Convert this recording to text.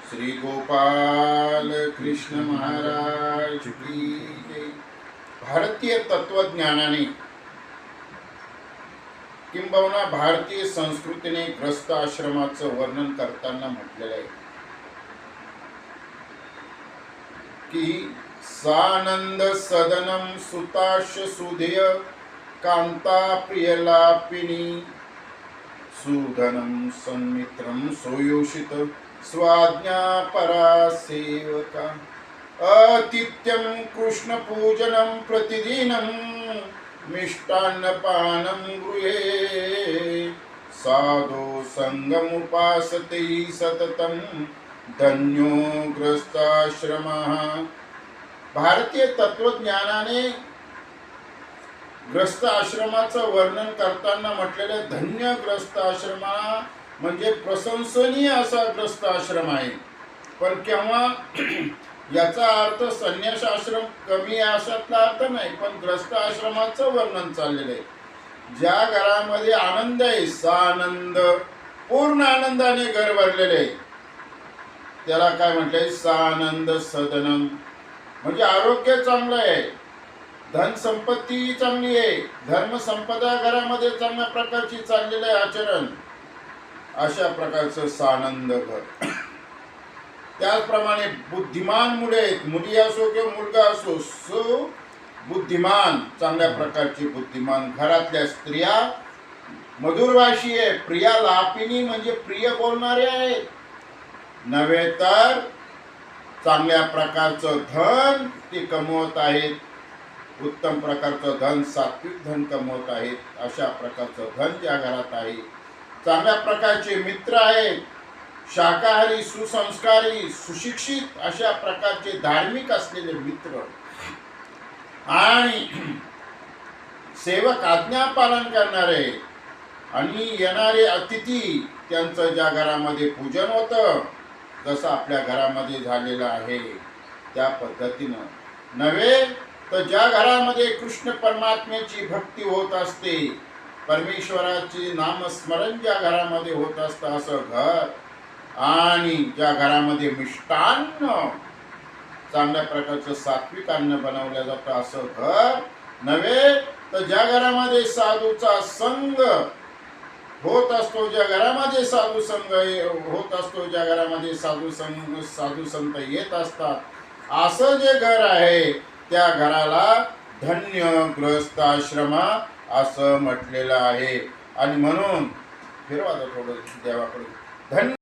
श्री गोपाल कृष्ण महाराज की जय। भारतीय तत्वज्ञानाने किंबहुना भारतीय संस्कृतीने ग्रस्त आश्रमाचं वर्णन करताना म्हटलेलं आहे की सानंद सदनम सुताश सुधेय कांता प्रियलापिनी सुधनम सन्मित्रम सोयोषित स्वाज्ञा परासेवका अतिथ्यम कृष्ण पूजनम प्रतिदिनम मिष्टान्नपानं गृहे साधो संगमुपासते सततं धन्यो ग्रस्ताश्रमः। भारतीय तत्वज्ञानाने ग्रस्त आश्रमाचं वर्णन करताना म्हटलेले धन्य ग्रस्त आश्रमा म्हणजे प्रशंसनीय असा ग्रस्त आश्रम आहे। पण केव्हा याचा अर्थ संन्यास आश्रम कमी अशातला अर्थ नाही, पण ग्रस्त आश्रमाचं वर्णन चाललेलं आहे। ज्या घरामध्ये आनंद आहे, सानंद पूर्ण आनंदाने घर भरलेले आहे, त्याला काय म्हटलंय सानंद सदनम म्हणजे आरोग्य चांगलं आहे, धन संपत्ती चांगली आहे, धर्म संपदा घरामध्ये चांगल्या प्रकारची चाललेलं आहे आचरण, अशा प्रकारचं सानंद घर। त्याचप्रमाणे बुद्धिमान मुले आहेत, मुली असो किंवा मुलगा असो, सो बुद्धिमान चांगल्या प्रकारची बुद्धिमान घरातल्या स्त्रिया मधुरभाषी आहे, प्रिया लापिनी म्हणजे प्रिय बोलणारे आहेत, नव्हे तर चांगल्या प्रकारचं धन ते कमवत आहेत, उत्तम प्रकारचं धन सात्विक धन कमवत आहेत, अशा प्रकारचं धन ज्या घरात आहे, चांगल्या प्रकारचे मित्र आहेत, शाकाहारी सुसंस्कारी सुशिक्षित अशा प्रकारचे धार्मिक असलेले मित्र आणि सेवक आज्ञा पालन करणारे आणि येणारे अतिथी त्यांचं ज्या घरामध्ये पूजन होतं, जसं आपल्या घरामध्ये झालेलं आहे त्या पद्धतीनं, नव्हे तर ज्या घरामध्ये कृष्ण परमात्म्याची भक्ती होत असते, परमेश्वराचे नामस्मरण ज्या घरामध्ये होत असतं असं घर, आणि ज्या घरामध्ये मिष्टान्न चांगल्या प्रकारचं सात्विक अन्न बनवलं जातं असं घर, नव्हे तर ज्या घरामध्ये साधूचा संग होत असतो, ज्या घरामध्ये साधू संग होत असतो, ज्या घरामध्ये साधू संत येत असतात, असं जे घर आहे त्या घराला धन्य ग्रस्त आश्रम असं म्हटलेलं आहे। आणि म्हणून फिरवा थोडं देवाकडे धन्य